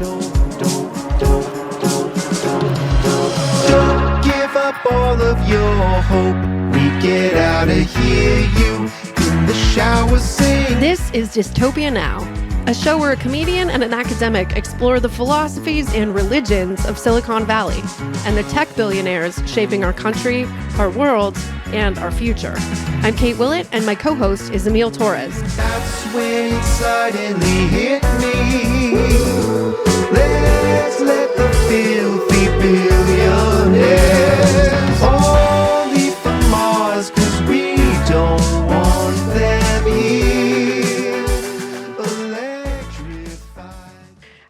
Don't give up all of your hope. We get out of here, you in the shower sing. This is Dystopia Now, a show where a comedian and an academic explore the philosophies and religions of Silicon Valley and the tech billionaires shaping our country, our world, and our future. I'm Kate Willett, and my co-host is Emile Torres. That's when it suddenly hit me. Let's let the filthy billionaires all leave for Mars, 'cause we don't want them here. Electrified.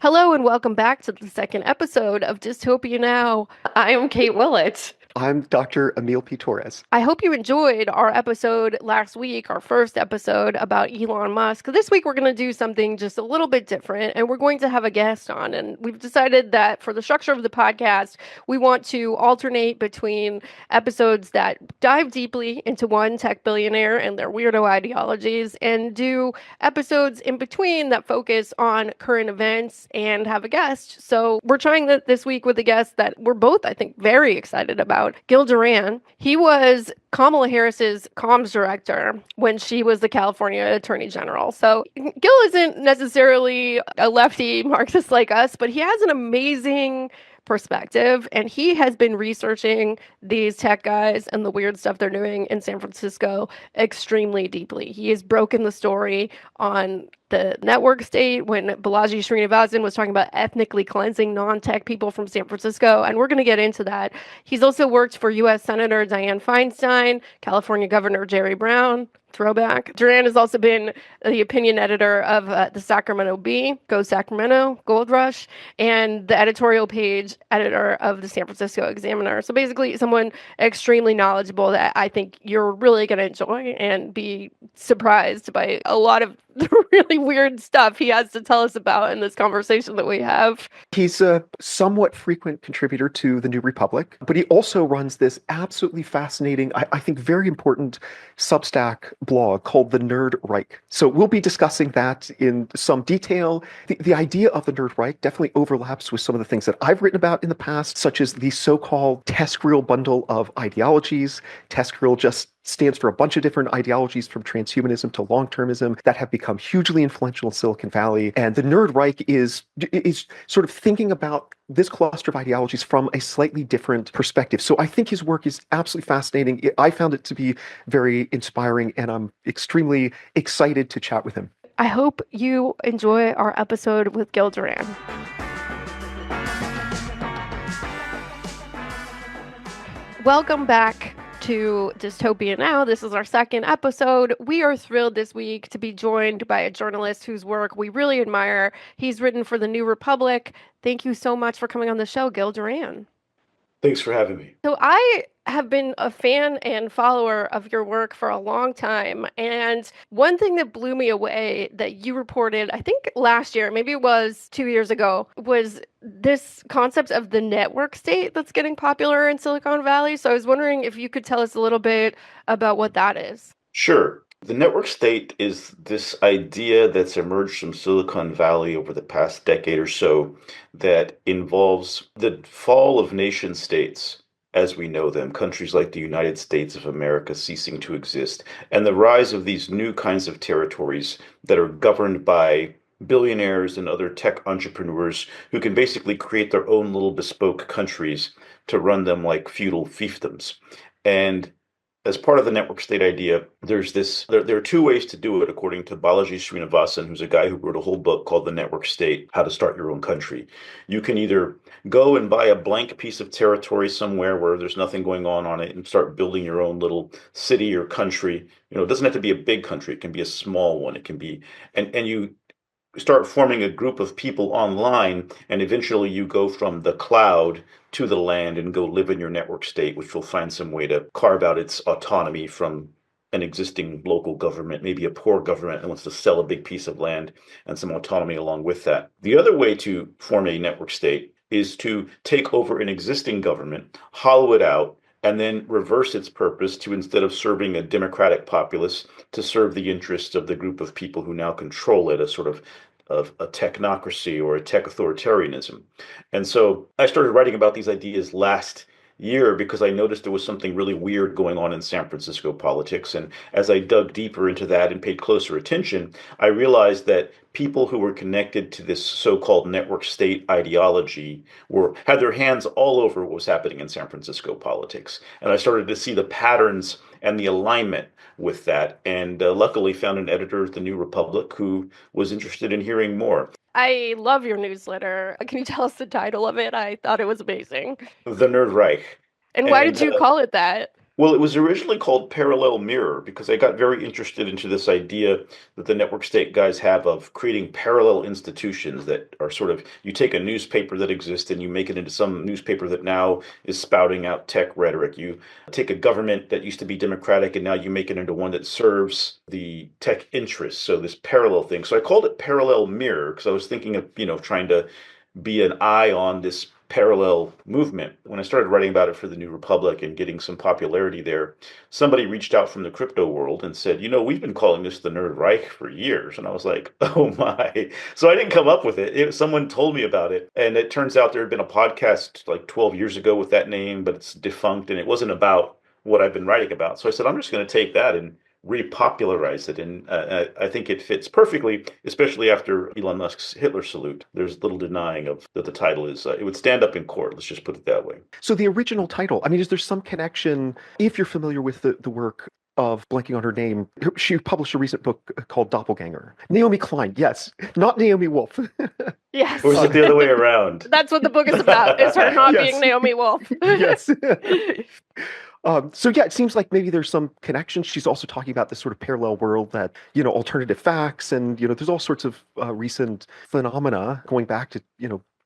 Hello, and welcome back to the second episode of Dystopia Now. I am Kate Willett. I'm Dr. Emile P. Torres. I hope you enjoyed our episode last week, our first episode about Elon Musk. This week, we're going to do something just a little bit different, and we're going to have a guest on. And we've decided that for the structure of the podcast, we want to alternate between episodes that dive deeply into one tech billionaire and their weirdo ideologies, and do episodes in between that focus on current events and have a guest. So we're trying that this week with a guest that we're both, I think, very excited about. Gil Duran. He was Kamala Harris's comms director when she was the California Attorney General. So Gil isn't necessarily a lefty Marxist like us, but he has an amazing perspective, and he has been researching these tech guys and the weird stuff they're doing in San Francisco extremely deeply. He has broken the story on the network state when Balaji Srinivasan was talking about ethnically cleansing non-tech people from San Francisco, and we're going to get into that. He's also worked for U.S. Senator Dianne Feinstein, California Governor Jerry Brown, throwback. Duran has also been the opinion editor of the Sacramento Bee, Go Sacramento, Gold Rush, and the editorial page editor of the San Francisco Examiner. So basically someone extremely knowledgeable that I think you're really going to enjoy and be surprised by a lot of the really weird stuff he has to tell us about in this conversation that we have. He's a somewhat frequent contributor to the New Republic, but he also runs this absolutely fascinating, I think very important Substack blog called the Nerd Reich. So we'll be discussing that in some detail. The idea of the Nerd Reich definitely overlaps with some of the things that I've written about in the past, such as the so-called TESCREAL bundle of ideologies. TESCREAL just stands for a bunch of different ideologies from transhumanism to long-termism that have become hugely influential in Silicon Valley. And the Nerd Reich is sort of thinking about this cluster of ideologies from a slightly different perspective. So I think his work is absolutely fascinating. I found it to be very inspiring, and I'm extremely excited to chat with him. I hope you enjoy our episode with Gil Duran. Welcome back to Dystopia Now. This is our second episode. We are thrilled this week to be joined by a journalist whose work we really admire. He's written for the New Republic. Thank you so much for coming on the show, Gil Duran. Thanks for having me. So I have been a fan and follower of your work for a long time. And one thing that blew me away that you reported, I think last year, maybe it was 2 years ago, was this concept of the network state that's getting popular in Silicon Valley. So I was wondering if you could tell us a little bit about what that is. Sure. The network state is this idea that's emerged from Silicon Valley over the past decade or so that involves the fall of nation states as we know them, countries like the United States of America ceasing to exist, and the rise of these new kinds of territories that are governed by billionaires and other tech entrepreneurs who can basically create their own little bespoke countries to run them like feudal fiefdoms. And as part of the network state idea, there are two ways to do it, according to Balaji Srinivasan, who's a guy who wrote a whole book called The Network State, How to Start Your Own Country. You can either go and buy a blank piece of territory somewhere where there's nothing going on it and start building your own little city or country. It doesn't have to be a big country. It can be a small one. It can be, and you start forming a group of people online, and eventually you go from the cloud to the land and go live in your network state, which will find some way to carve out its autonomy from an existing local government, maybe a poor government that wants to sell a big piece of land and some autonomy along with that. The other way to form a network state is to take over an existing government, hollow it out, and then reverse its purpose to, instead of serving a democratic populace, to serve the interests of the group of people who now control it, a sort of of a technocracy or a tech authoritarianism. And so I started writing about these ideas last year because I noticed there was something really weird going on in San Francisco politics. And as I dug deeper into that and paid closer attention, I realized that people who were connected to this so-called network state ideology had their hands all over what was happening in San Francisco politics. And I started to see the patterns and the alignment with that. And luckily found an editor at the New Republic who was interested in hearing more. I love your newsletter. Can you tell us the title of it? I thought it was amazing. The Nerd Reich. And why did you call it that? Well, it was originally called Parallel Mirror because I got very interested into this idea that the network state guys have of creating parallel institutions that are sort of, you take a newspaper that exists and you make it into some newspaper that now is spouting out tech rhetoric. You take a government that used to be democratic and now you make it into one that serves the tech interests. So this parallel thing. So I called it Parallel Mirror because I was thinking of, trying to be an eye on this parallel movement. When I started writing about it for the New Republic and getting some popularity there, somebody reached out from the crypto world and said, we've been calling this the Nerd Reich for years. And I was like, oh my. So I didn't come up with it. Someone told me about it. And it turns out there had been a podcast like 12 years ago with that name, but it's defunct and it wasn't about what I've been writing about. So I said, I'm just going to take that and repopularize it. And I think it fits perfectly, especially after Elon Musk's Hitler salute. There's little denying of that the title is, it would stand up in court. Let's just put it that way. So the original title, is there some connection, if you're familiar with the work of, blanking on her name, she published a recent book called Doppelganger. Naomi Klein, yes, not Naomi Wolf. Yes. Or is it the other way around? That's what the book is about, is her not Yes. being Naomi Wolf. Yes. So yeah, it seems like maybe there's some connection. She's also talking about this sort of parallel world that, alternative facts and, there's all sorts of recent phenomena going back to,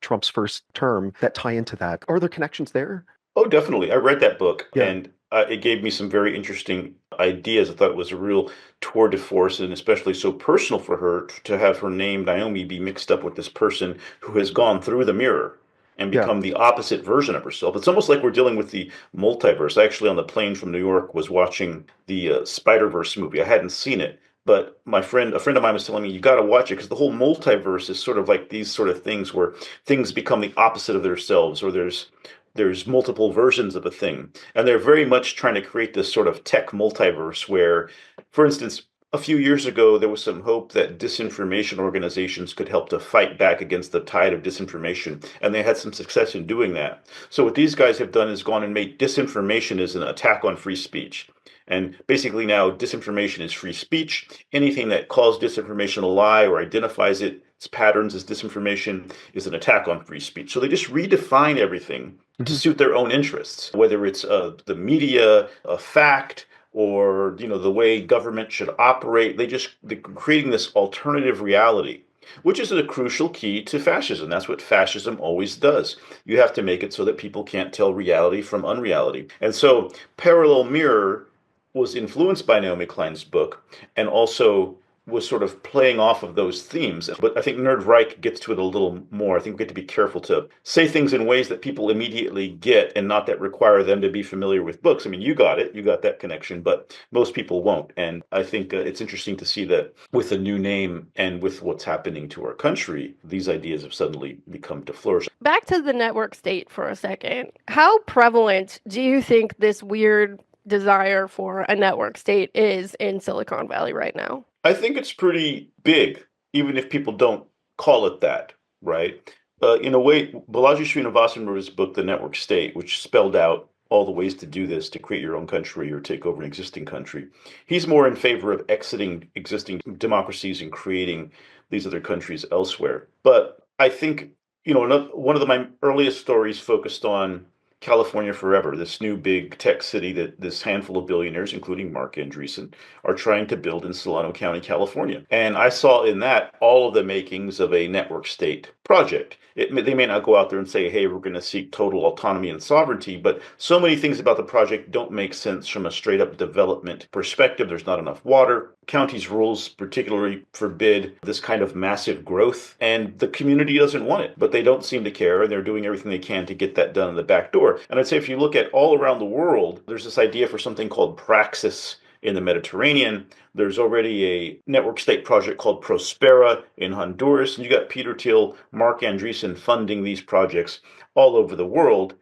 Trump's first term that tie into that. Are there connections there? Oh, definitely. I read that book Yeah. and it gave me some very interesting ideas. I thought it was a real tour de force and especially so personal for her to have her name, Naomi, be mixed up with this person who has gone through the mirror and become the opposite version of herself. It's almost like we're dealing with the multiverse. I actually, on the plane from New York, was watching the Spider-Verse movie. I hadn't seen it, but a friend of mine was telling me, you got to watch it because the whole multiverse is sort of like these sort of things where things become the opposite of themselves, or there's multiple versions of a thing. And they're very much trying to create this sort of tech multiverse where, for instance, a few years ago, there was some hope that disinformation organizations could help to fight back against the tide of disinformation, and they had some success in doing that. So what these guys have done is gone and made disinformation as an attack on free speech. And basically now disinformation is free speech. Anything that calls disinformation a lie or identifies its patterns as disinformation is an attack on free speech. So they just redefine everything to suit their own interests, whether it's the media, a fact, or the way government should operate. They're creating this alternative reality, which is a crucial key to fascism. That's what fascism always does. You have to make it so that people can't tell reality from unreality. And so Parallel Mirror was influenced by Naomi Klein's book and also was sort of playing off of those themes. But I think Nerd Reich gets to it a little more. I think we get to be careful to say things in ways that people immediately get and not that require them to be familiar with books. You got it, you got that connection, but most people won't. And I think it's interesting to see that with a new name and with what's happening to our country, these ideas have suddenly become to flourish. Back to the network state for a second. How prevalent do you think this weird desire for a network state is in Silicon Valley right now? I think it's pretty big, even if people don't call it that, right? In a way, Balaji Srinivasan wrote his book, The Network State, which spelled out all the ways to do this, to create your own country or take over an existing country. He's more in favor of exiting existing democracies and creating these other countries elsewhere. But I think, one of my earliest stories focused on California Forever, this new big tech city that this handful of billionaires, including Mark Andreessen, are trying to build in Solano County, California. And I saw in that all of the makings of a network state project. They may not go out there and say, hey, we're going to seek total autonomy and sovereignty, but so many things about the project don't make sense from a straight up development perspective. There's not enough water. County's rules particularly forbid this kind of massive growth, and the community doesn't want it, but they don't seem to care, and they're doing everything they can to get that done in the back door. And I'd say if you look at all around the world, there's this idea for something called praxis in the Mediterranean. There's already a network state project called Prospera in Honduras. And you got Peter Thiel, Mark Andreessen funding these projects all over the world.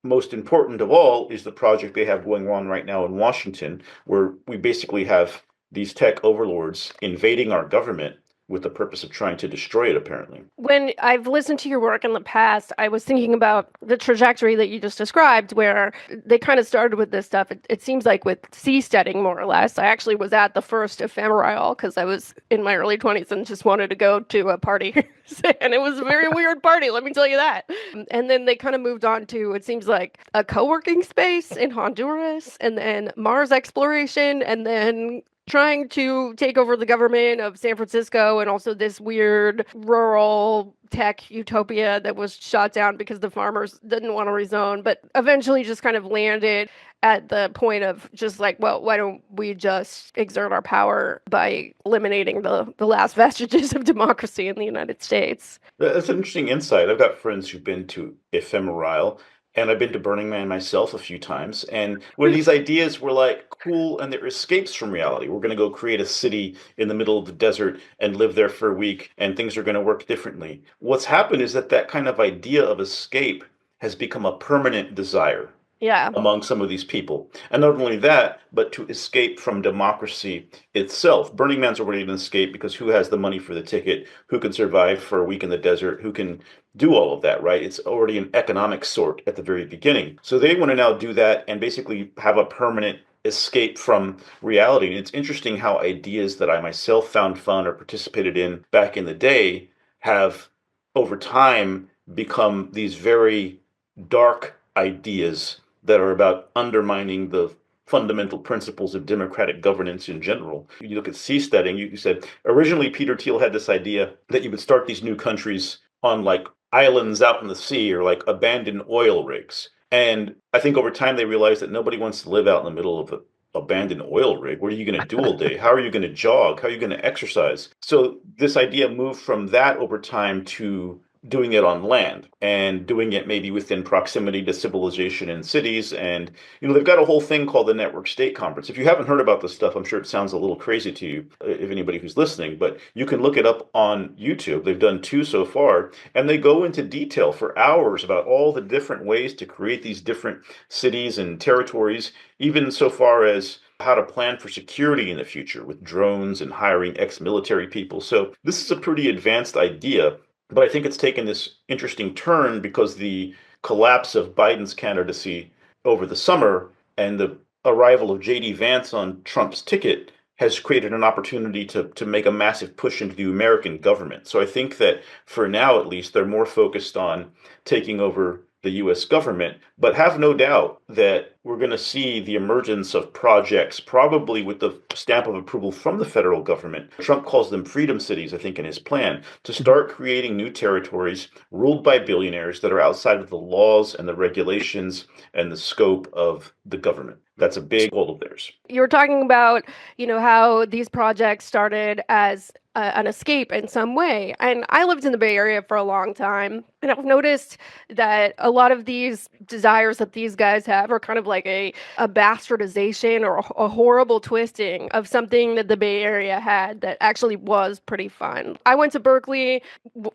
Most important of all is the project they have going on right now in Washington, where we basically have these tech overlords invading our government with the purpose of trying to destroy it, apparently. When I've listened to your work in the past, I was thinking about the trajectory that you just described, where they kind of started with this stuff. It seems like with seasteading, more or less. I actually was at the first ephemeral because I was in my early 20s and just wanted to go to a party. And it was a very weird party, let me tell you that. And then they kind of moved on to, it seems like, a co-working space in Honduras, and then Mars exploration, and then trying to take over the government of San Francisco, and also this weird rural tech utopia that was shot down because the farmers didn't want to rezone, but eventually just kind of landed at the point of just like, well, why don't we just exert our power by eliminating the last vestiges of democracy in the United States? That's an interesting insight. I've got friends who've been to Ephemeral, and I've been to Burning Man myself a few times. And where these ideas were like cool and they're escapes from reality. We're going to go create a city in the middle of the desert and live there for a week, and things are going to work differently. What's happened is that kind of idea of escape has become a permanent desire. Yeah. Among some of these people. And not only that, but to escape from democracy itself. Burning Man's already an escape because who has the money for the ticket? Who can survive for a week in the desert? Who can do all of that, right? It's already an economic sort at the very beginning. So they want to now do that and basically have a permanent escape from reality. And it's interesting how ideas that I myself found fun or participated in back in the day have, over time, become these very dark ideas that are about undermining the fundamental principles of democratic governance in general. You look at seasteading, you said originally Peter Thiel had this idea that you would start these new countries on like islands out in the sea or like abandoned oil rigs. And I think over time they realized that nobody wants to live out in the middle of an abandoned oil rig. What are you going to do all day? How are you going to jog? How are you going to exercise? So this idea moved from that over time to doing it on land and doing it maybe within proximity to civilization in cities. And, they've got a whole thing called the Network State Conference. If you haven't heard about this stuff, I'm sure it sounds a little crazy to you, if anybody who's listening, but you can look it up on YouTube. They've done 2 so far, and they go into detail for hours about all the different ways to create these different cities and territories, even so far as how to plan for security in the future with drones and hiring ex-military people. So this is a pretty advanced idea. But I think it's taken this interesting turn because the collapse of Biden's candidacy over the summer and the arrival of J.D. Vance on Trump's ticket has created an opportunity to make a massive push into the American government. So I think that for now, at least, they're more focused on taking over the U.S. government, but have no doubt that we're going to see the emergence of projects, probably with the stamp of approval from the federal government. Trump calls them freedom cities, I think, in his plan, to start creating new territories ruled by billionaires that are outside of the laws and the regulations and the scope of the government. That's a big goal of theirs. You were talking about, how these projects started as an escape in some way. And I lived in the Bay Area for a long time, and I've noticed that a lot of these desires that these guys have are kind of like a bastardization or a horrible twisting of something that the Bay Area had that actually was pretty fun. I went to Berkeley,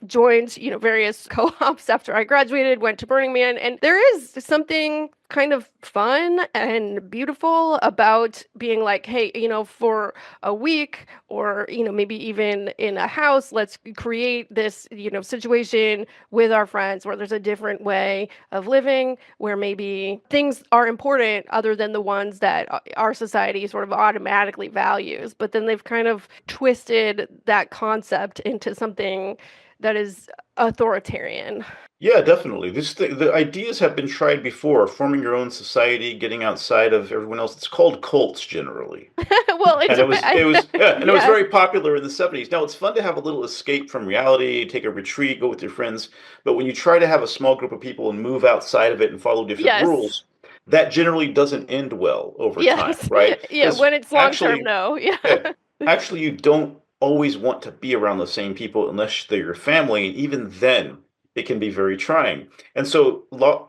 joined, various co-ops after I graduated, went to Burning Man, and there is something kind of fun and beautiful about being like, hey, for a week or, maybe even in a house, let's create this, situation with our friends where there's a different way of living, where maybe things are important other than the ones that our society sort of automatically values. But then they've kind of twisted that concept into something that is authoritarian. Yeah, definitely. The ideas have been tried before, forming your own society, getting outside of everyone else. It's called cults generally. Well, and it was very popular in the 70s. Now, it's fun to have a little escape from reality, take a retreat, go with your friends. But when you try to have a small group of people and move outside of it and follow different rules, that generally doesn't end well over time, right? Yeah, when it's long-term, no. Yeah. Actually, you don't always want to be around the same people unless they're your family. And even then, it can be very trying. And so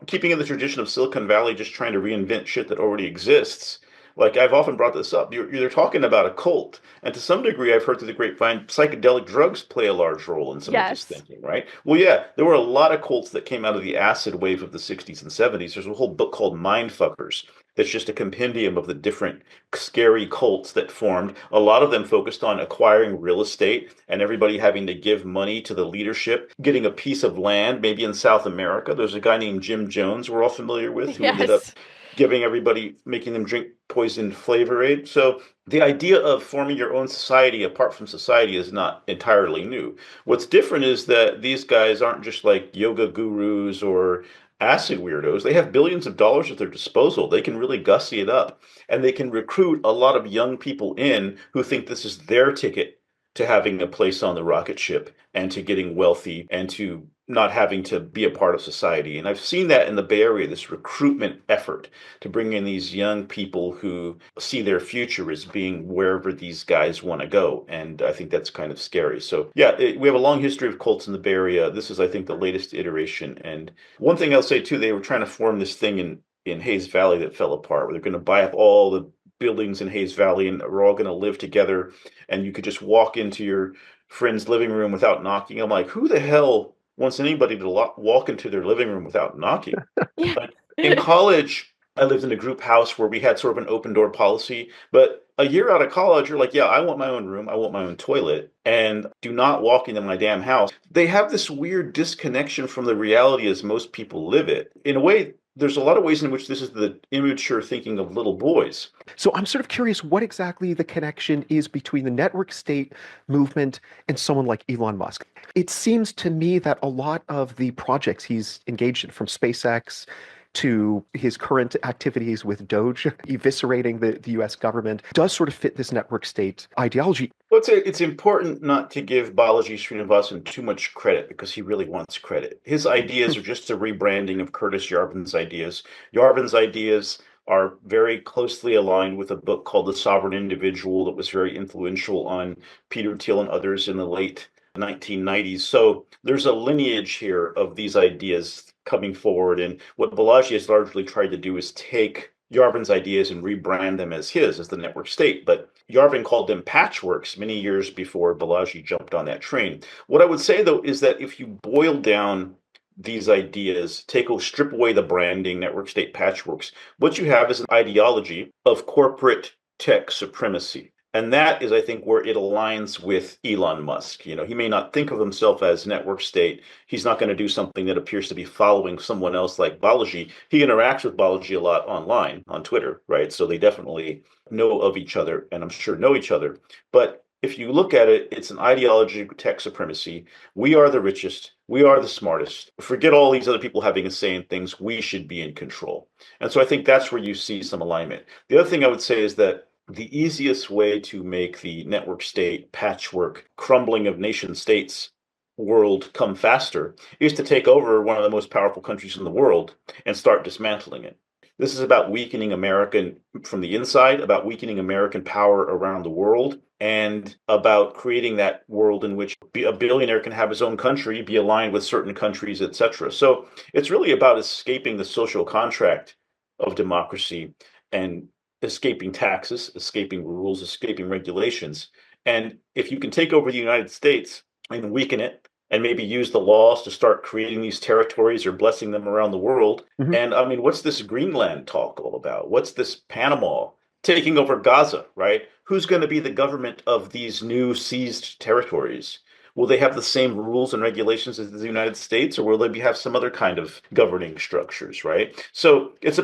keeping in the tradition of Silicon Valley, just trying to reinvent shit that already exists, Like I've often brought this up. You're talking about a cult, and to some degree, I've heard through the grapevine, psychedelic drugs play a large role in some of this Yes. thinking, right? Well, yeah, there were a lot of cults that came out of the acid wave of the '60s and '70s. There's a whole book called Mindfuckers that's just a compendium of the different scary cults that formed. A lot of them focused on acquiring real estate and everybody having to give money to the leadership, getting a piece of land, maybe in South America. There's a guy named Jim Jones we're all familiar with who ended up Yes. giving everybody, making them drink poison flavor aid. So the idea of forming your own society apart from society is not entirely new. What's different is that these guys aren't just like yoga gurus or acid weirdos. They have billions of dollars at their disposal. They can really gussy it up and they can recruit a lot of young people in who think this is their ticket to having a place on the rocket ship and to getting wealthy and to not having to be a part of society. And I've seen that in the Bay Area, this recruitment effort to bring in these young people who see their future as being wherever these guys want to go. And I think that's kind of scary. So, yeah, we have a long history of cults in the Bay Area. This is, I think, the latest iteration. And one thing I'll say, too, they were trying to form this thing in Hayes Valley that fell apart, where they're going to buy up all the buildings in Hayes Valley and we're all going to live together. And you could just walk into your friend's living room without knocking. I'm like, who the hell wants anybody to walk into their living room without knocking? Yeah. Like in college, I lived in a group house where we had sort of an open door policy. But a year out of college, you're like, yeah, I want my own room. I want my own toilet. And do not walk into my damn house. They have this weird disconnection from the reality as most people live it. In a way, there's a lot of ways in which this is the immature thinking of little boys. So I'm sort of curious what exactly the connection is between the network state movement and someone like Elon Musk. It seems to me that a lot of the projects he's engaged in, from SpaceX to his current activities with Doge, eviscerating the US government, does sort of fit this network state ideology. Well, it's important not to give Balaji Srinivasan too much credit because he really wants credit. His ideas are just a rebranding of Curtis Yarvin's ideas. Yarvin's ideas are very closely aligned with a book called The Sovereign Individual that was very influential on Peter Thiel and others in the late 1990s. So there's a lineage here of these ideas coming forward. And what Balaji has largely tried to do is take Yarvin's ideas and rebrand them as his, as the network state. But Yarvin called them patchworks many years before Balaji jumped on that train. What I would say, though, is that if you boil down these ideas, strip away the branding, network state patchworks, what you have is an ideology of corporate tech supremacy. And that is, I think, where it aligns with Elon Musk. You know, he may not think of himself as network state. He's not going to do something that appears to be following someone else like Balaji. He interacts with Balaji a lot online, on Twitter, right? So they definitely know of each other and I'm sure know each other. But if you look at it, it's an ideology of tech supremacy. We are the richest. We are the smartest. Forget all these other people having a say in things. We should be in control. And so I think that's where you see some alignment. The other thing I would say is that the easiest way to make the network state patchwork crumbling of nation states world come faster is to take over one of the most powerful countries in the world and start dismantling it. This is about weakening American from the inside, about weakening American power around the world, and about creating that world in which a billionaire can have his own country, be aligned with certain countries, etc. So it's really about escaping the social contract of democracy and escaping taxes, escaping rules, escaping regulations. And if you can take over the United States and weaken it, and maybe use the laws to start creating these territories or blessing them around the world. Mhm. And I mean, what's this Greenland talk all about? What's this Panama taking over Gaza, right? Who's going to be the government of these new seized territories? Will they have the same rules and regulations as the United States, or will they have some other kind of governing structures, right? So it's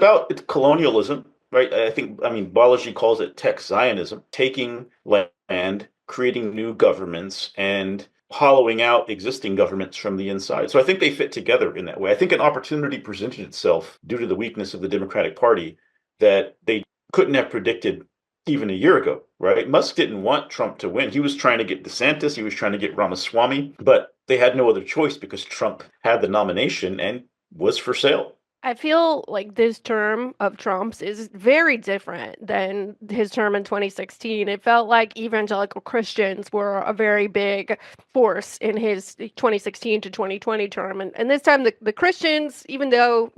colonialism, right? I mean, Balaji calls it tech Zionism, taking land, creating new governments, and hollowing out existing governments from the inside. So I think they fit together in that way. I think an opportunity presented itself due to the weakness of the Democratic Party that they couldn't have predicted even a year ago, right? Musk didn't want Trump to win. He was trying to get DeSantis, he was trying to get Ramaswamy, but they had no other choice because Trump had the nomination and was for sale. I feel like this term of Trump's is very different than his term in 2016. It felt like evangelical Christians were a very big force in his 2016 to 2020 term. And this time, the Christians, even though,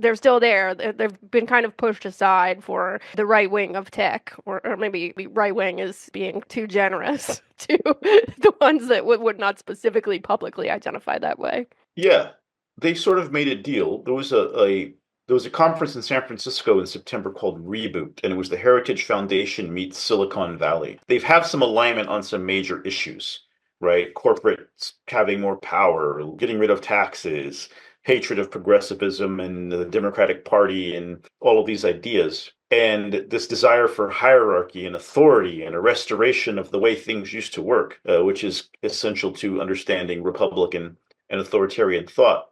they're still there. They've been kind of pushed aside for the right wing of tech, or maybe right wing is being too generous to the ones that would not specifically publicly identify that way. Yeah, they sort of made a deal. There was a conference in San Francisco in September called Reboot, and it was the Heritage Foundation meets Silicon Valley. They've have some alignment on some major issues, right? Corporates having more power, getting rid of taxes, hatred of progressivism and the Democratic Party, and all of these ideas. And this desire for hierarchy and authority and a restoration of the way things used to work, which is essential to understanding Republican and authoritarian thought.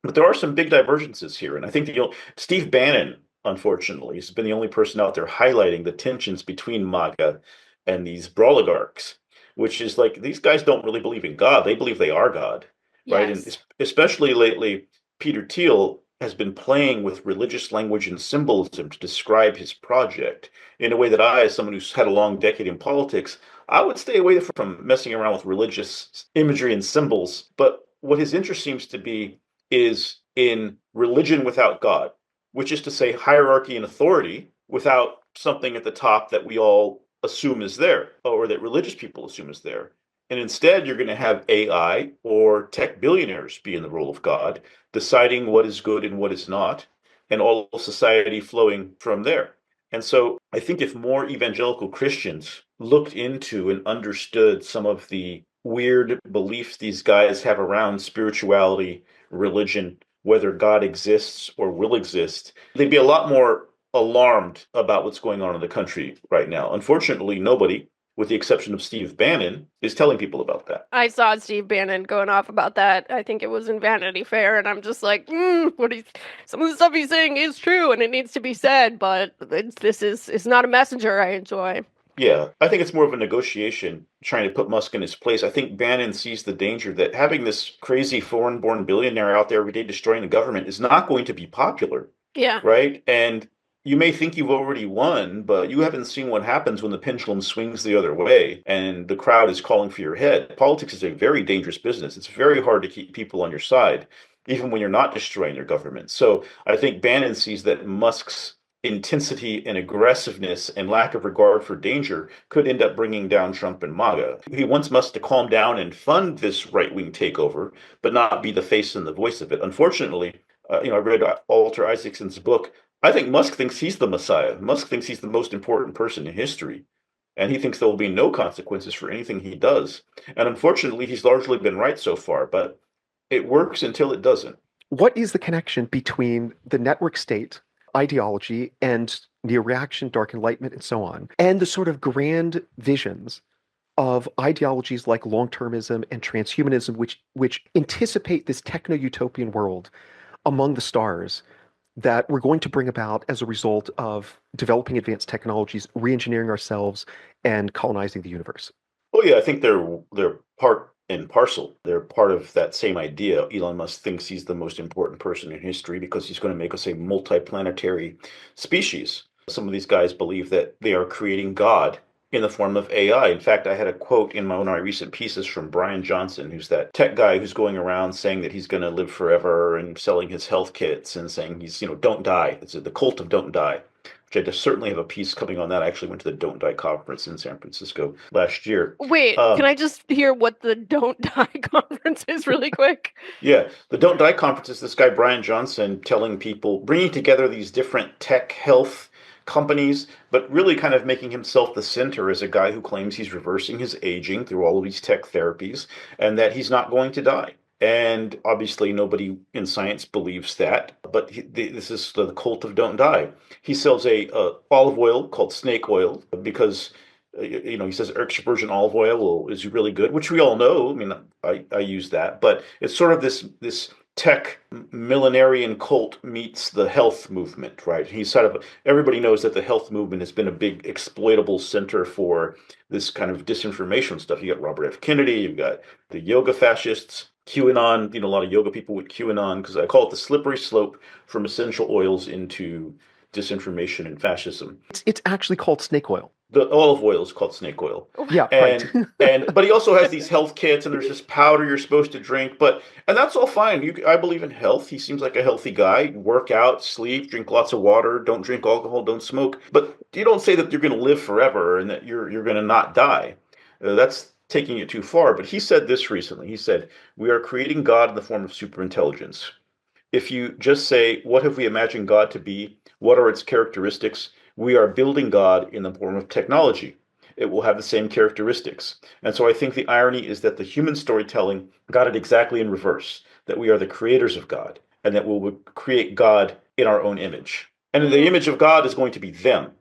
But there are some big divergences here, and I think that Steve Bannon, unfortunately, has been the only person out there highlighting the tensions between MAGA and these brawligarchs, which is like these guys don't really believe in God; they believe they are God, right? Yes. And especially lately, Peter Thiel has been playing with religious language and symbolism to describe his project in a way that I, as someone who's had a long decade in politics, I would stay away from messing around with religious imagery and symbols. But what his interest seems to be is in religion without God, which is to say hierarchy and authority without something at the top that we all assume is there, or that religious people assume is there. And instead, you're going to have AI or tech billionaires be in the role of God, deciding what is good and what is not, and all of society flowing from there. And so I think if more evangelical Christians looked into and understood some of the weird beliefs these guys have around spirituality, religion, whether God exists or will exist, they'd be a lot more alarmed about what's going on in the country right now. Unfortunately, nobody, with the exception of Steve Bannon, is telling people about that. I saw Steve Bannon going off about that. I think it was in Vanity Fair, and I'm just like, some of the stuff he's saying is true, and it needs to be said, but this is not a messenger I enjoy. Yeah, I think it's more of a negotiation trying to put Musk in his place. I think Bannon sees the danger that having this crazy foreign-born billionaire out there every day destroying the government is not going to be popular. Yeah. Right? And you may think you've already won, but you haven't seen what happens when the pendulum swings the other way and the crowd is calling for your head. Politics is a very dangerous business. It's very hard to keep people on your side, even when you're not destroying your government. So I think Bannon sees that Musk's intensity and aggressiveness and lack of regard for danger could end up bringing down Trump and MAGA. He wants Musk to calm down and fund this right-wing takeover, but not be the face and the voice of it. Unfortunately, I read Walter Isaacson's book. I think Musk thinks he's the Messiah. Musk thinks he's the most important person in history. And he thinks there will be no consequences for anything he does. And unfortunately, he's largely been right so far, but it works until it doesn't. What is the connection between the network state ideology and neo-reaction, dark enlightenment, and so on, and the sort of grand visions of ideologies like long-termism and transhumanism, which anticipate this techno-utopian world among the stars that we're going to bring about as a result of developing advanced technologies, re-engineering ourselves, and colonizing the universe? Oh yeah, I think they're part and parcel. They're part of that same idea. Elon Musk thinks he's the most important person in history because he's going to make us a multiplanetary species. Some of these guys believe that they are creating God in the form of AI. In fact, I had a quote in one of my recent pieces from Brian Johnson, who's that tech guy who's going around saying that he's going to live forever and selling his health kits and saying he's, don't die. It's the cult of don't die, which I just certainly have a piece coming on that. I actually went to the Don't Die conference in San Francisco last year. Wait, can I just hear what the Don't Die conference is really quick? Yeah, the Don't Die conference is this guy, Brian Johnson, telling people, bringing together these different tech health companies, but really kind of making himself the center as a guy who claims he's reversing his aging through all of these tech therapies and that he's not going to die. And obviously nobody in science believes that, but this is the cult of don't die. He sells a olive oil called snake oil because he says extra virgin olive oil is really good, which we all know. I mean, I use that, but it's sort of this tech millenarian cult meets the health movement, right? Everybody knows that the health movement has been a big exploitable center for this kind of disinformation stuff. You got Robert F. Kennedy, you've got the yoga fascists, QAnon, a lot of yoga people with QAnon, because I call it the slippery slope from essential oils into disinformation and fascism. It's actually called snake oil. The olive oil is called snake oil. Yeah, right. But he also has these health kits, and there's this powder you're supposed to drink. And that's all fine. I believe in health. He seems like a healthy guy. Work out, sleep, drink lots of water, don't drink alcohol, don't smoke. But you don't say that you're going to live forever and that you're going to not die. That's taking it too far. But he said this recently. He said, "We are creating God in the form of superintelligence. If you just say, what have we imagined God to be? What are its characteristics? We are building God in the form of technology. It will have the same characteristics." And so I think the irony is that the human storytelling got it exactly in reverse, that we are the creators of God, and that we will create God in our own image. And the image of God is going to be them,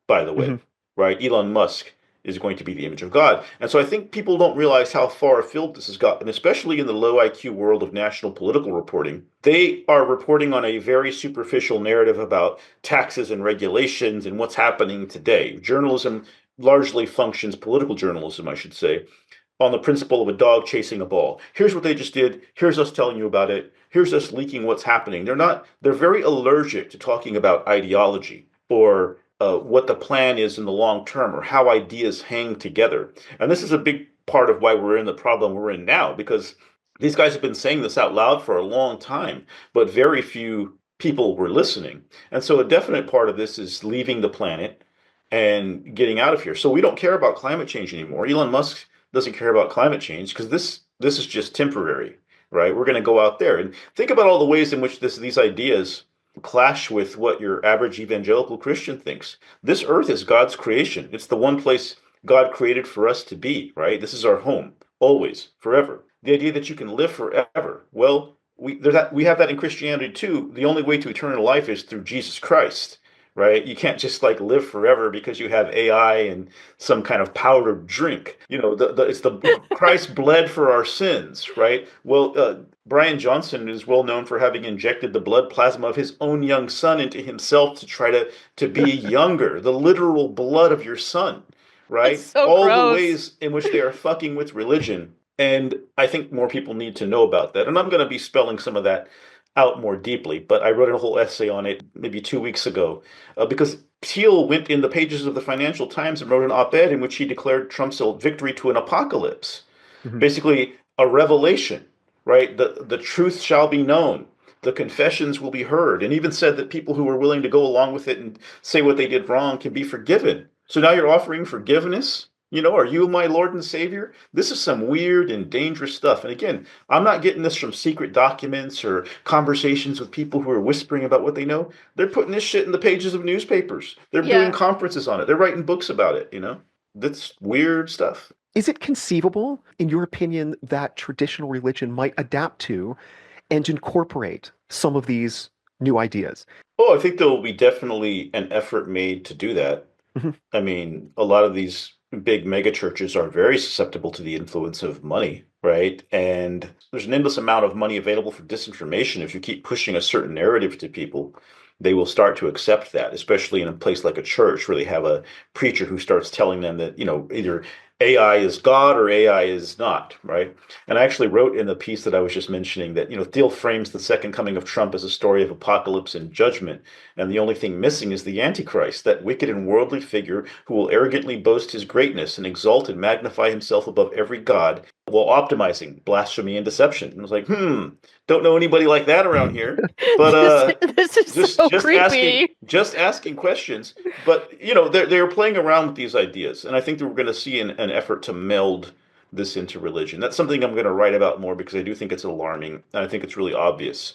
by the way, right? Elon Musk is going to be the image of God. And so I think people don't realize how far afield this has gotten, especially in the low IQ world of national political reporting. They are reporting on a very superficial narrative about taxes and regulations and what's happening today. Journalism largely functions, political journalism, I should say, on the principle of a dog chasing a ball. Here's what they just did. Here's us telling you about it. Here's us leaking what's happening. They're very allergic to talking about ideology or what the plan is in the long term or how ideas hang together. And this is a big part of why we're in the problem we're in now, because these guys have been saying this out loud for a long time, but very few people were listening. And so a definite part of this is leaving the planet and getting out of here. So we don't care about climate change anymore. Elon Musk doesn't care about climate change because this is just temporary, right? We're going to go out there and think about all the ways in which these ideas clash with what your average evangelical Christian thinks. This earth is God's creation. It's the one place God created for us to be, right? This is our home, always, forever. The idea that you can live forever. Well, we have that in Christianity too. The only way to eternal life is through Jesus Christ, right? You can't just like live forever because you have AI and some kind of powdered drink. It's the Christ bled for our sins, right? Well, Brian Johnson is well known for having injected the blood plasma of his own young son into himself to try to be younger, the literal blood of your son, right? That's so All gross. the ways in which they are fucking with religion. And I think more people need to know about that. And I'm going to be spelling some of that out more deeply, but I wrote a whole essay on it maybe 2 weeks ago because Thiel went in the pages of the Financial Times and wrote an op-ed in which he declared Trump's victory to an apocalypse, basically a revelation, right? The truth shall be known. The confessions will be heard, and even said that people who were willing to go along with it and say what they did wrong can be forgiven. So now you're offering forgiveness? Are you my Lord and Savior? This is some weird and dangerous stuff. And again, I'm not getting this from secret documents or conversations with people who are whispering about what they know. They're putting this shit in the pages of newspapers. They're doing conferences on it. They're writing books about it, That's weird stuff. Is it conceivable, in your opinion, that traditional religion might adapt to and incorporate some of these new ideas? Oh, I think there will be definitely an effort made to do that. I mean, a lot of these big mega churches are very susceptible to the influence of money, right? And there's an endless amount of money available for disinformation. If you keep pushing a certain narrative to people, they will start to accept that, especially in a place like a church where they have a preacher who starts telling them that, either AI is God or AI is not, right? And I actually wrote in the piece that I was just mentioning that, Thiel frames the second coming of Trump as a story of apocalypse and judgment. And the only thing missing is the Antichrist, that wicked and worldly figure who will arrogantly boast his greatness and exalt and magnify himself above every god while optimizing blasphemy and deception. And I was like, don't know anybody like that around here. But this is so creepy. Just asking questions. But they're playing around with these ideas, and I think that we're going to see an effort to meld this into religion. That's something I'm going to write about more because I do think it's alarming, and I think it's really obvious.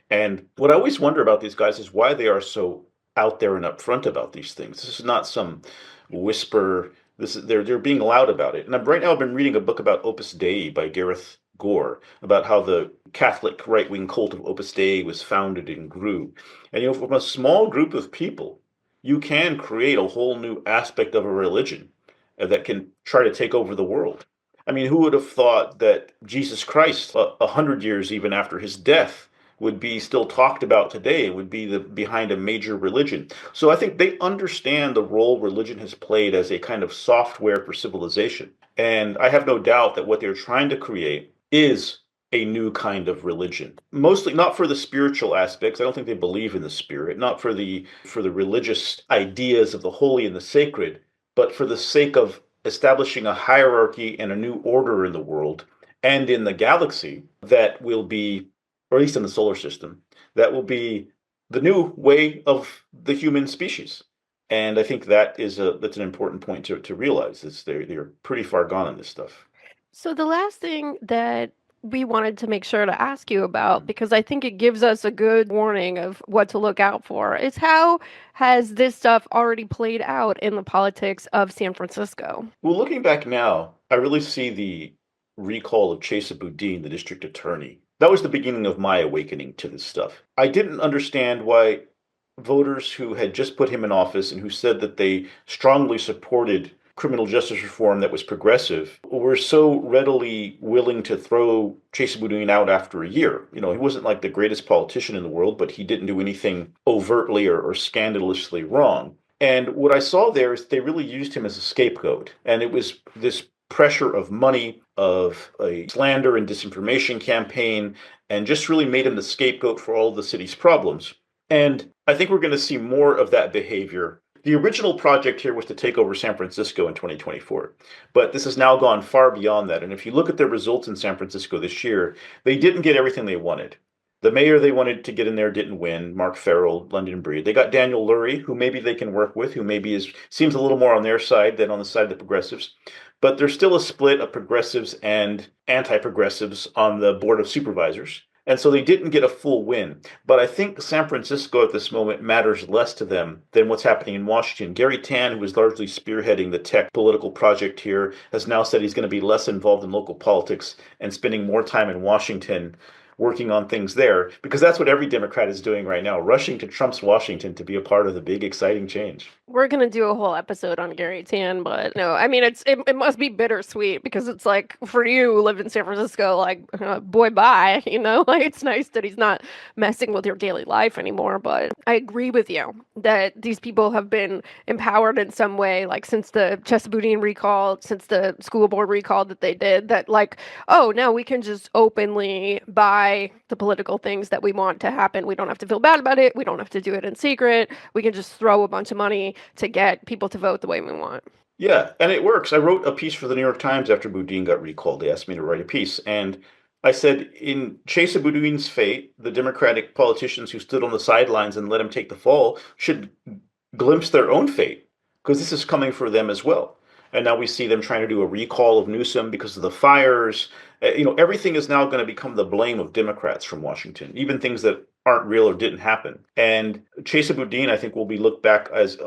And what I always wonder about these guys is why they are so out there and upfront about these things. This is not some whisper. They're being loud about it. And right now I've been reading a book about Opus Dei by Gareth Gore, about how the Catholic right-wing cult of Opus Dei was founded and grew. And from a small group of people, you can create a whole new aspect of a religion that can try to take over the world. I mean, who would have thought that Jesus Christ, 100 years even after his death, would be still talked about today, would be behind a major religion. So I think they understand the role religion has played as a kind of software for civilization. And I have no doubt that what they're trying to create is a new kind of religion. Mostly not for the spiritual aspects. I don't think they believe in the spirit, not for the religious ideas of the holy and the sacred, but for the sake of establishing a hierarchy and a new order in the world and in the galaxy that will be, or at least in the solar system, that will be the new way of the human species. And I think that's an important point to realize is they're pretty far gone on this stuff. So the last thing that we wanted to make sure to ask you about, because I think it gives us a good warning of what to look out for, is how has this stuff already played out in the politics of San Francisco? Well, looking back now, I really see the recall of Chesa Boudin, the district attorney. That was the beginning of my awakening to this stuff. I didn't understand why voters who had just put him in office and who said that they strongly supported criminal justice reform that was progressive were so readily willing to throw Chesa Boudin out after a year. He wasn't like the greatest politician in the world, but he didn't do anything overtly or scandalously wrong. And what I saw there is they really used him as a scapegoat. And it was this pressure of money, of a slander and disinformation campaign, and just really made him the scapegoat for all of the city's problems. And I think we're going to see more of that behavior. The original project here was to take over San Francisco in 2024, but this has now gone far beyond that. And if you look at the results in San Francisco this year, they didn't get everything they wanted. The mayor they wanted to get in there didn't win, Mark Farrell, London Breed. They got Daniel Lurie, who maybe they can work with, who maybe seems a little more on their side than on the side of the progressives. But there's still a split of progressives and anti-progressives on the Board of Supervisors. And so they didn't get a full win. But I think San Francisco at this moment matters less to them than what's happening in Washington. Gary Tan, who was largely spearheading the tech political project here, has now said he's going to be less involved in local politics and spending more time in Washington working on things there, because that's what every Democrat is doing right now, rushing to Trump's Washington to be a part of the big, exciting change. We're going to do a whole episode on Gary Tan, but no, I mean, it must be bittersweet because it's like, for you who live in San Francisco, like, boy, bye, like it's nice that he's not messing with your daily life anymore. But I agree with you that these people have been empowered in some way, like since the Chesa Boudin recall, since the school board recall that they did, that like, oh, now we can just openly buy the political things that we want to happen. We don't have to feel bad about it. We don't have to do it in secret. We can just throw a bunch of money to get people to vote the way we want. Yeah, and it works. I wrote a piece for the New York Times after Boudin got recalled. They asked me to write a piece. And I said, in Chesa Boudin's fate, the Democratic politicians who stood on the sidelines and let him take the fall should glimpse their own fate, because this is coming for them as well. And now we see them trying to do a recall of Newsom because of the fires. Everything is now going to become the blame of Democrats from Washington, even things that aren't real or didn't happen. And Chesa Boudin, I think, will be looked back as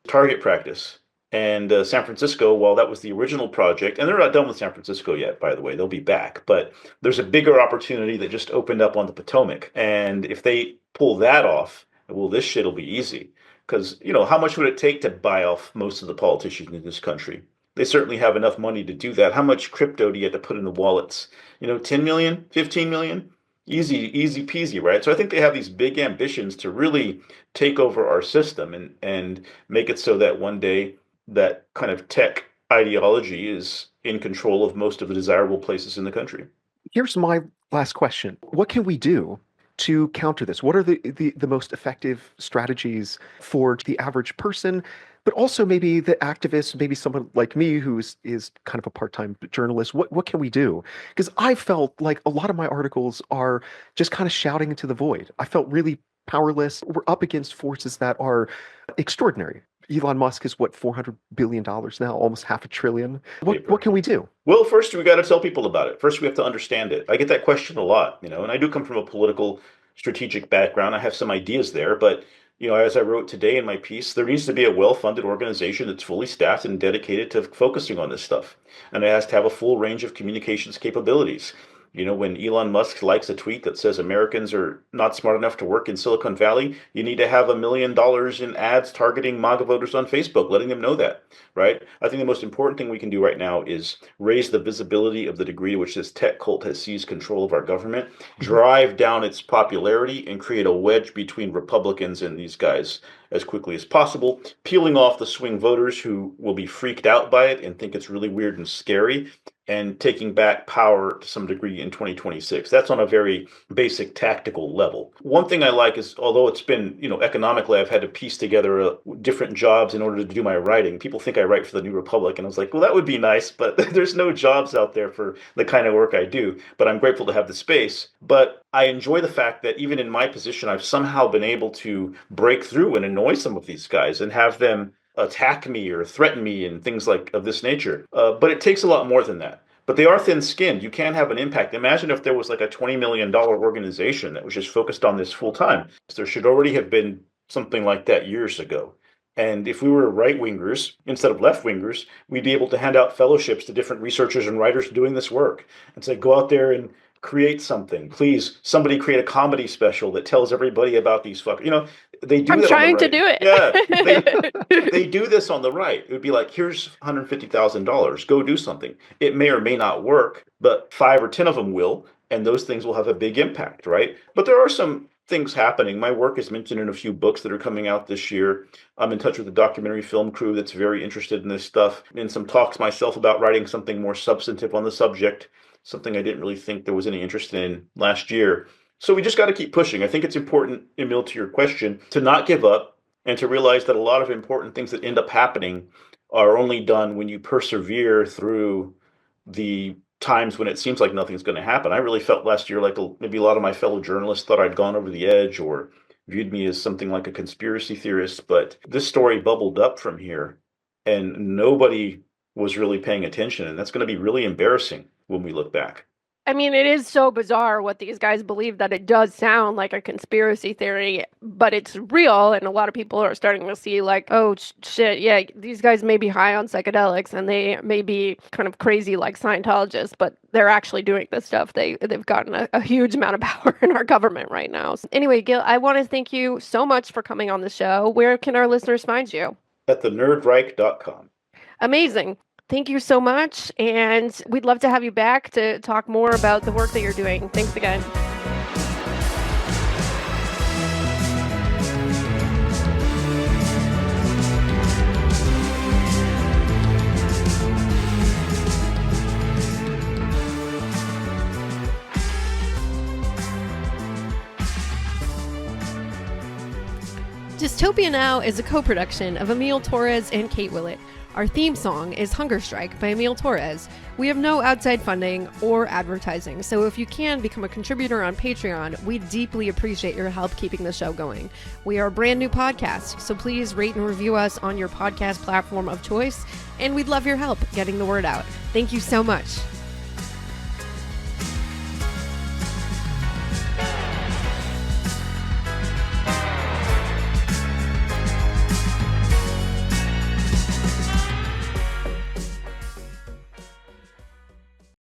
target practice. And San Francisco, while that was the original project, and they're not done with San Francisco yet, by the way, they'll be back. But there's a bigger opportunity that just opened up on the Potomac. And if they pull that off, well, this shit'll be easy. Because, how much would it take to buy off most of the politicians in this country? They certainly have enough money to do that. How much crypto do you have to put in the wallets? 10 million, 15 million? Easy peasy, right? So I think they have these big ambitions to really take over our system and make it so that one day that kind of tech ideology is in control of most of the desirable places in the country. Here's my last question. What can we do to counter this? What are the most effective strategies for the average person, but also maybe the activists, maybe someone like me who is kind of a part-time journalist? What can we do? Because I felt like a lot of my articles are just kind of shouting into the void. I felt really powerless. We're up against forces that are extraordinary. Elon Musk is $400 billion now, almost $500 billion. What can we do? Well, first we got to tell people about it. First we have to understand it. I get that question a lot, and I do come from a political strategic background. I have some ideas there, but as I wrote today in my piece, there needs to be a well-funded organization that's fully staffed and dedicated to focusing on this stuff. And it has to have a full range of communications capabilities. When Elon Musk likes a tweet that says Americans are not smart enough to work in Silicon Valley, you need to have $1 million in ads targeting MAGA voters on Facebook, letting them know that, right? I think the most important thing we can do right now is raise the visibility of the degree to which this tech cult has seized control of our government, drive down its popularity, and create a wedge between Republicans and these guys as quickly as possible, peeling off the swing voters who will be freaked out by it and think it's really weird and scary, and taking back power to some degree in 2026. That's on a very basic tactical level. One thing I like is, although it's been, economically, I've had to piece together different jobs in order to do my writing. People think I write for the New Republic, and I was like, well, that would be nice, but there's no jobs out there for the kind of work I do. But I'm grateful to have the space. But I enjoy the fact that even in my position, I've somehow been able to break through and annoy some of these guys and have them attack me or threaten me and things like of this nature. But it takes a lot more than that. But they are thin-skinned. You can have an impact. Imagine if there was like a $20 million organization that was just focused on this full time. There should already have been something like that years ago. And if we were right-wingers instead of left-wingers, we'd be able to hand out fellowships to different researchers and writers doing this work and say, go out there and create something. Please, somebody create a comedy special that tells everybody about these fuckers. They do. I'm trying to do it. Yeah, they do this on the right. It would be like, here's $150,000. Go do something. It may or may not work, but 5 or 10 of them will, and those things will have a big impact, right? But there are some things happening. My work is mentioned in a few books that are coming out this year. I'm in touch with a documentary film crew that's very interested in this stuff. In some talks myself about writing something more substantive on the subject, something I didn't really think there was any interest in last year. So we just got to keep pushing. I think it's important, Emile, to your question, to not give up and to realize that a lot of important things that end up happening are only done when you persevere through the times when it seems like nothing's going to happen. I really felt last year like maybe a lot of my fellow journalists thought I'd gone over the edge or viewed me as something like a conspiracy theorist. But this story bubbled up from here and nobody was really paying attention. And that's going to be really embarrassing when we look back. I mean, it is so bizarre what these guys believe that it does sound like a conspiracy theory, but it's real. And a lot of people are starting to see like, oh, shit, yeah, these guys may be high on psychedelics and they may be kind of crazy like Scientologists, but they're actually doing this stuff. They've gotten a huge amount of power in our government right now. So anyway, Gil, I want to thank you so much for coming on the show. Where can our listeners find you? At the nerdreich.com. Amazing. Thank you so much, and we'd love to have you back to talk more about the work that you're doing. Thanks again. Dystopia Now is a co-production of Emile Torres and Kate Willett. Our theme song is Hunger Strike by Emile Torres. We have no outside funding or advertising, so if you can become a contributor on Patreon, we deeply appreciate your help keeping the show going. We are a brand new podcast, so please rate and review us on your podcast platform of choice, and we'd love your help getting the word out. Thank you so much.